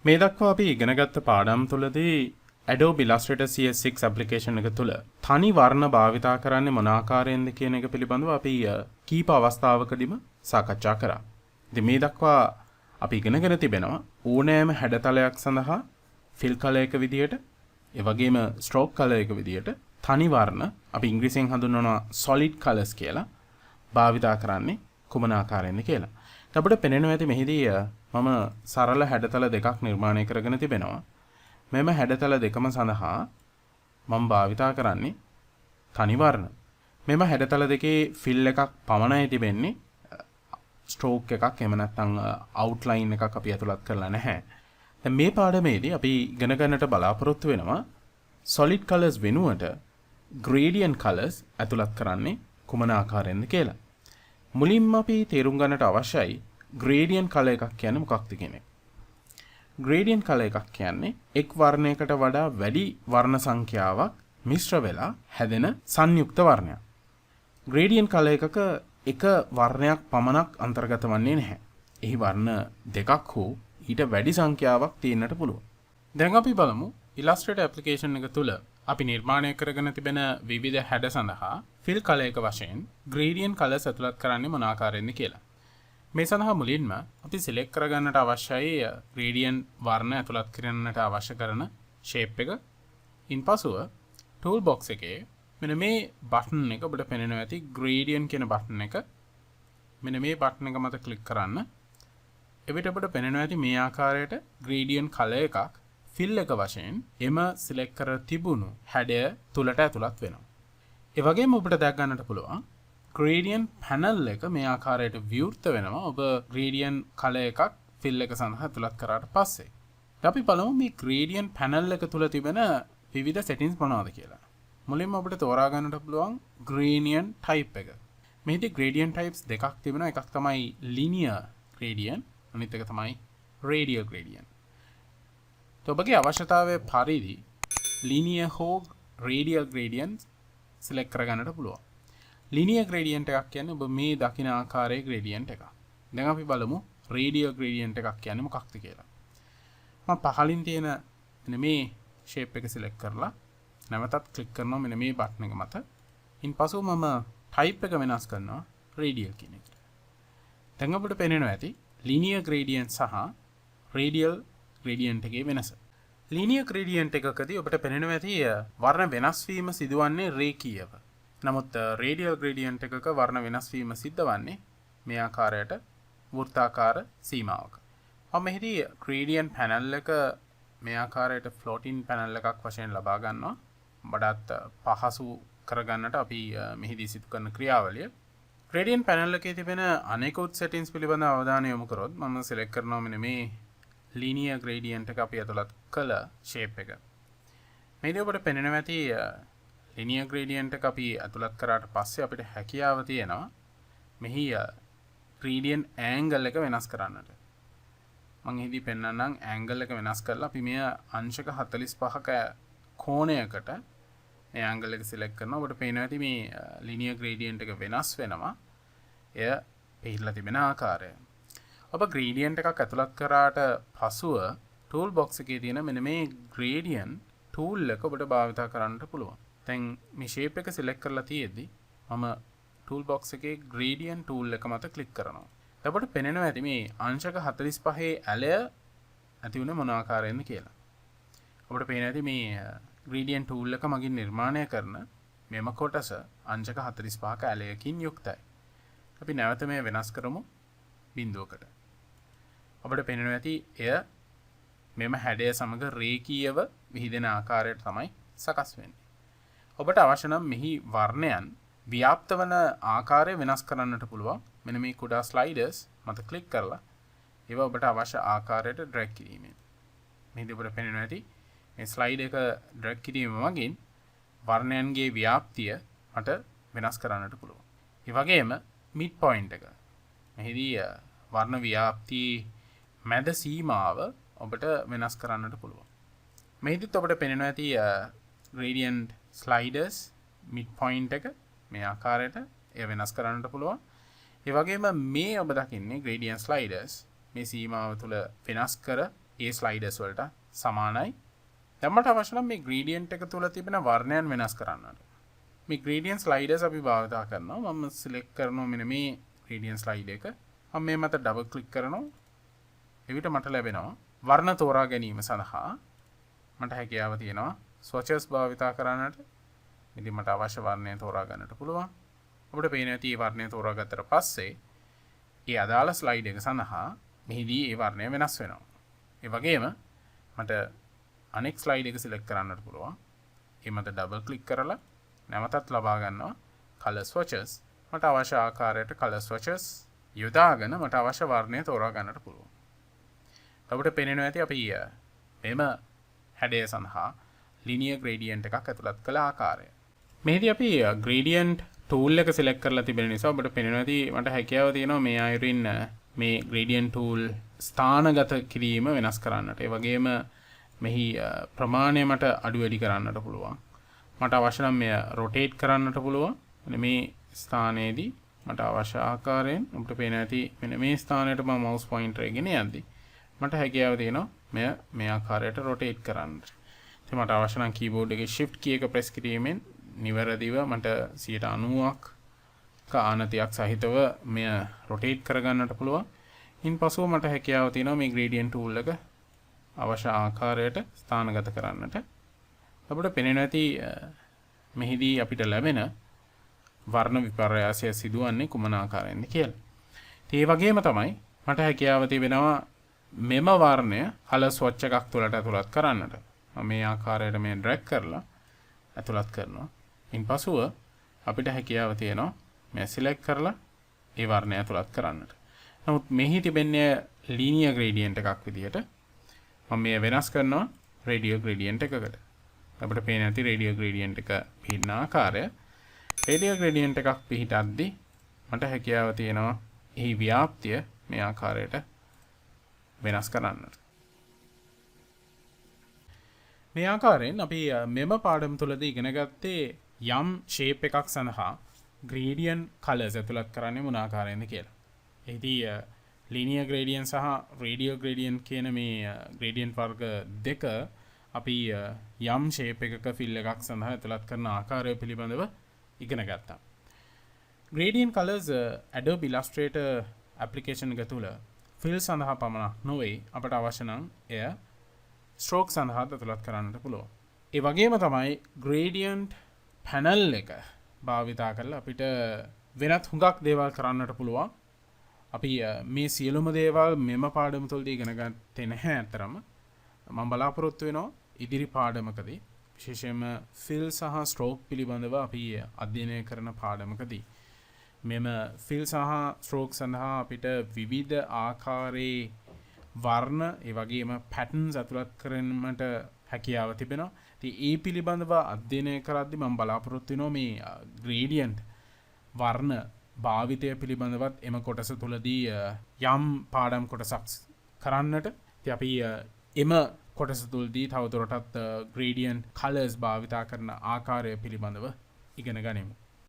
මේ දක්වා අපි ඉගෙනගත්ත පාඩම් තුළදී Adobe Illustrator CS6 application එක තුළ තනි වර්ණ භාවිතා කරන්නේ මොන ආකාරයෙන්ද කියන එක පිළිබඳව අපි කීප අවස්ථාවකදීම සාකච්ඡා කරා. ඉතින් මේ දක්වා අපි ඉගෙනගෙන තිබෙනවා ඕනෑම හැඩතලයක් සඳහා fill color එක විදියට, ඒ වගේම stroke color එක විදියට තනි වර්ණ අපි ඉංග්‍රීසියෙන් හඳුන්වනවා solid colors කියලා භාවිතා කරන්නේ කුමන ආකාරයෙන්ද කියලා. අපිට පෙනෙනවා ඇති මෙහිදී මම සරල හැඩතල දෙකක් නිර්මාණය කරගෙන තිබෙනවා. මෙම හැඩතල දෙකම සඳහා මම භාවිතා කරන්නේ තනි වර්ණ. මෙම හැඩතල දෙකේ fill එකක් පමණයි තිබෙන්නේ. stroke එකක් එහෙම නැත්නම් outline එකක් අපි ඇතුළත් කරලා නැහැ. දැන් මේ පාඩමේදී අපි ඉගෙන ගන්නට බලාපොරොත්තු වෙනවා solid colors වෙනුවට gradient colors ඇතුළත් කරන්නේ කුමන ආකාරයෙන්ද කියලා. මුලින්ම අපි තේරුම් ගන්නට අවශ්‍යයි gradient color එකක් කියන්නේ මොකක්ද කියන එක. gradient color එකක් කියන්නේ එක් වර්ණයකට වඩා වැඩි වර්ණ සංඛ්‍යාවක් මිශ්‍ර වෙලා හැදෙන සංයුක්ත වර්ණයක්. gradient color එකක එක වර්ණයක් පමණක් අන්තර්ගත වන්නේ නැහැ. එහි වර්ණ දෙකක් හෝ ඊට වැඩි සංඛ්‍යාවක් තියෙන්නට පුළුවන්. දැන් අපි බලමු Illustrator application එක තුළ අපි නිර්මාණය කරගෙන තිබෙන විවිධ හැඩ සඳහා fill color එක වශයෙන් gradient colors ඇතුළත් කරන්නේ මොන ආකාරයෙන්ද කියලා. මේ සඳහා මුලින්ම අපි select කරගන්නට අවශ්‍යයි gradient වර්ණ ඇතුළත් කරන්නට අවශ්‍ය කරන shape එක. ඉන්පසුව tool box එකේ මෙන්න මේ button එක ඔබට පෙනෙනවා ඇති gradient කියන button එක. මෙන්න මේ button එක මත click කරන්න. එවිට ඔබට පෙනෙනවා ඇති මේ ආකාරයට gradient color එකක් fill එක වශයෙන් එම select කර තිබුණු හැඩය තුලට ඇතුළත් වෙනවා. ඒ වගේම ඔබට දැක් ගන්නට පුළුවන් gradient panel එක මේ ආකාරයට විවෘත වෙනවා ඔබ gradient color එකක් fill එක සඳහා ඇතුළත් කරාට පස්සේ. අපි බලමු මේ gradient panel එක තුල තිබෙන විවිධ settings මොනවද කියලා. මුලින්ම ඔබට තෝරා ගන්නට පුළුවන් gradient type එක. මේකේ gradient types දෙකක් තිබෙනවා. එකක් තමයි linear gradient, අනිත් එක තමයි radial gradient. ඔබගේ අවශ්‍යතාවය පරිදි linear හෝ radial gradient select කරගන්නට පුළුවන්. linear gradient එකක් කියන්නේ ඔබ මේ දකින ආකාරයේ gradient එකක්. දැන් අපි බලමු radial gradient එකක් කියන්නේ මොකක්ද කියලා. මම පහලින් තියෙන මෙන්න මේ shape එක select කරලා නැවතත් click කරනවා මෙන්න මේ button එක මත. ඉන්පසු මම type එක වෙනස් කරනවා radial කියන එකට. දැන් අපිට පේනවා ඇති linear gradient සහ radial gradient එකේ වෙනස. linear gradient එකකදී ඔබට පේනවා ඇති වර්ණ වෙනස් වීම සිදුවන්නේ රේඛීයව. නමුත් radial gradient එකක වර්ණ වෙනස් වීම සිද්ධවන්නේ මේ ආකාරයට වෘත්තාකාර සීමාවක. මෙහිදී gradient panel එක මේ ආකාරයට floating panel එකක් වශයෙන් ලබා ගන්නවා. වඩාත් පහසු කරගන්නට අපි මෙහිදී සිදු කරන ක්‍රියාවලිය. gradient panel එකේ තිබෙන අනෙකුත් settings පිළිබඳව අවධානය යොමු කරොත් මම select කරනවා මෙන්න මේ linear gradient එක අපි ඇතුළත් කළ shape එක. මේදී ඔබට පෙනෙනවා ඇති linear gradient එක අපි ඇතුළත් කරාට පස්සේ අපිට හැකියාව තියෙනවා මෙහි gradient angle එක වෙනස් කරන්නට. මම එහිදී පෙන්නන්නම් angle එක වෙනස් කරලා අපි මෙය අංශක 45ක කෝණයකට මේ angle එක select කරනවා. ඔබට පේනවා ඇති මේ linear gradient එක වෙනස් වෙනවා. එය පිළිලා තිබෙන ආකාරය. ඔබ gradient එකක් ඇතුළත් කරාට පසුව tool box එකේ තියෙන මෙන්න මේ gradient tool එක ඔබට භාවිත කරන්නට පුළුවන්. දැන් මේ shape එක select කරලා තියෙද්දි මම tool box එකේ gradient tool එක මත click කරනවා. එතකොට පෙනෙනවා ඇති මේ අංශක 45 ඇලය ඇති වුණේ මොන ආකාරයෙන්ද කියලා. ඔබට පේනවා ඇති මේ gradient tool එක මගින් නිර්මාණය කරන මෙම කොටස අංශක 45ක ඇලයකින් යුක්තයි. අපි නැවත මේ වෙනස් කරමු බිඳුවකට. ඔබට පෙනෙනවා ඇති එය මෙම හැඩය සමග රේඛීයව විහිදෙන ආකාරයට තමයි සකස් වෙන්නේ. ඔබට අවශ්‍ය නම් මෙහි වර්ණයන් ව්‍යාප්ත වන ආකාරය වෙනස් කරන්නට පුළුවන්. මෙන්න මේ කුඩා sliders මත click කරලා ඒවා ඔබට අවශ්‍ය ආකාරයට drag කිරීමෙන්. මෙහිදී ඔබට පෙනෙනවා ඇති මේ slide එක drag කිරීම මගින් වර්ණයන්ගේ ව්‍යාප්තිය මට වෙනස් කරන්නට පුළුවන්. ඒ වගේම mid point එක. මෙහිදී වර්ණ ව්‍යාප්තියේ මැද සීමාව ඔබට වෙනස් කරන්නට පුළුවන්. මෙහිදීත් ඔබට පෙනෙනවා ඇති gradient sliders mid point එක මේ ආකාරයට එය වෙනස් කරන්නට පුළුවන්. ඒ වගේම මේ ඔබ දකින්නේ gradient sliders මේ සීමාව තුළ වෙනස් කර ඒ ස්ලයිඩර්ස් වලට සමානයි. දැන් මට අවශ්‍ය නම් මේ gradient එක තුල තිබෙන වර්ණයන් වෙනස් කරන්නට. මේ gradient sliders අපි භාවිත කරනවා. මම select කරනවා මෙන්න මේ gradient slide එක. මම මේ මත double click කරනවා. එවිට මට ලැබෙනවා වර්ණ තෝරා ගැනීම සඳහා මට හැකියාව තියෙනවා swatches භාවිත කරන්නට. ඉතින් මට අවශ්‍ය වර්ණය තෝරා ගන්නට පුළුවන්. අපිට පේන ඇති මේ වර්ණය තෝරා ගත්තට පස්සේ ඒ අදාළ ස්ලයිඩ් එක සඳහා මෙහිදී ඒ වර්ණය වෙනස් වෙනවා. ඒ වගේම මට අනෙක් ස්ලයිඩ් එක සිලෙක්ට් කරන්නට පුළුවන්. ඒ මත ඩබල් ක්ලික් කරලා නැවතත් ලබා ගන්නවා color swatches. මට අවශ්‍ය ආකාරයට color swatches යොදාගෙන මට අවශ්‍ය වර්ණය තෝරා ගන්නට පුළුවන්. අපිට පේනවා ඇති අපි මෙම හැඩය සඳහා linear gradient එකක් ඇතුළත් කළ ආකාරය. මෙහිදී අපි gradient tool එක select කරලා තිබෙන නිසා ඔබට පේනවා ඇති මට හැකියාව තියෙනවා මේ අයුරින් මේ gradient tool ස්ථානගත කිරීම වෙනස් කරන්නට. ඒ වගේම මෙහි ප්‍රමාණය මට අඩු වැඩි කරන්නට පුළුවන්. මට අවශ්‍ය නම් මෙය rotate කරන්නට පුළුවන්. මේ ස්ථානයේදී මට අවශ්‍ය ආකාරයෙන් අපිට පේන ඇති මෙන්න මේ ස්ථානයට මම mouse pointer එකගෙන යද්දි මට හැකියාව තියෙනවා මේ ආකාරයට rotate කරන්න. ඉතින් මට අවශ්‍ය නම් keyboard එකේ shift key එක press කිරීමෙන් නිවැරදිව මට 90ක් ආනතියක් සහිතව මෙය rotate කරගන්නට පුළුවන්. ඉන්පසුව මට හැකියාව තියෙනවා මේ gradient tool එක අවශ්‍ය ආකාරයට ස්ථානගත කරන්නට. අපිට පේනවා ඇති මෙහිදී අපිට ලැබෙන වර්ණ විපර්යාසය සිදුවන්නේ කුමන ආකාරයෙන්ද කියලා. ඒ වගේම තමයි මට හැකියාව තිබෙනවා මෙම වර්ණය color swatch එකක් තුලට ඇතුළත් කරන්නට. මම මේ ආකාරයට මේ drag කරලා ඇතුළත් කරනවා. ඉන්පසුව අපිට හැකියාව තියෙනවා මේ select කරලා ඒ වර්ණය ඇතුළත් කරන්නට. නමුත් මෙහි තිබෙන්නේ linear gradient එකක් විදියට මම මේ වෙනස් කරනවා radial gradient එකකට. අපිට පේන ඇති radial gradient එක පිහිටන ආකාරය. radial gradient එකක් පිහිටද්දී මට හැකියාව තියෙනවා එහි ව්‍යාප්තිය මේ ආකාරයට වෙනස් කරන්නට. මේ ආකාරයෙන් අපි මෙම පාඩම තුලදී ඉගෙන ගත්තේ යම් shape එකක් සඳහා gradient colors ඇතුළත් කරන්නේ මොන ආකාරයෙන්ද කියලා. එහිදී linear gradient සහ radial gradient කියන මේ gradient වර්ග දෙක අපි යම් shape එකක fill එකක් සඳහා ඇතුළත් කරන ආකාරය පිළිබඳව ඉගෙන ගත්තා. Gradient colors Adobe Illustrator application එක තුල fill සඳහා පමණක් නොවේ අපට අවශ්‍ය නම් එය stroke සඳහා ඇතුළත් කරන්නට පුළුවන්. ඒ වගේම තමයි gradient panel එක භාවිතා කරලා අපිට වෙනත් හුඟක් දේවල් කරන්නට පුළුවන්. අපි මේ සියලුම දේවල් මෙම පාඩම තුලදී ඉගෙන ගත්තේ නැහැ අතරම. මම බලාපොරොත්තු වෙනවා ඉදිරි පාඩමකදී විශේෂයෙන්ම fill සහ stroke පිළිබඳව අපි අධ්‍යයනය කරන පාඩමකදී මෙම fill සහ stroke සඳහා අපිට විවිධ ආකාරයේ වර්ණ ඒ වගේම patterns ඇතුළත් කරන්නට හැකියාව තිබෙනවා. ඉතින් ඒ පිළිබඳව අධ්‍යයනය කරද්දී මම බලාපොරොත්තු වෙනවා මේ gradient වර්ණ භාවිතය පිළිබඳවත් එම කොටස තුලදී යම් පාඩම් කොටසක් කරන්නට. ඉතින් අපි එම කොටස තුලදී තවදුරටත් gradient colors භාවිතා කරන ආකාරය පිළිබඳව ඉගෙන ගනිමු.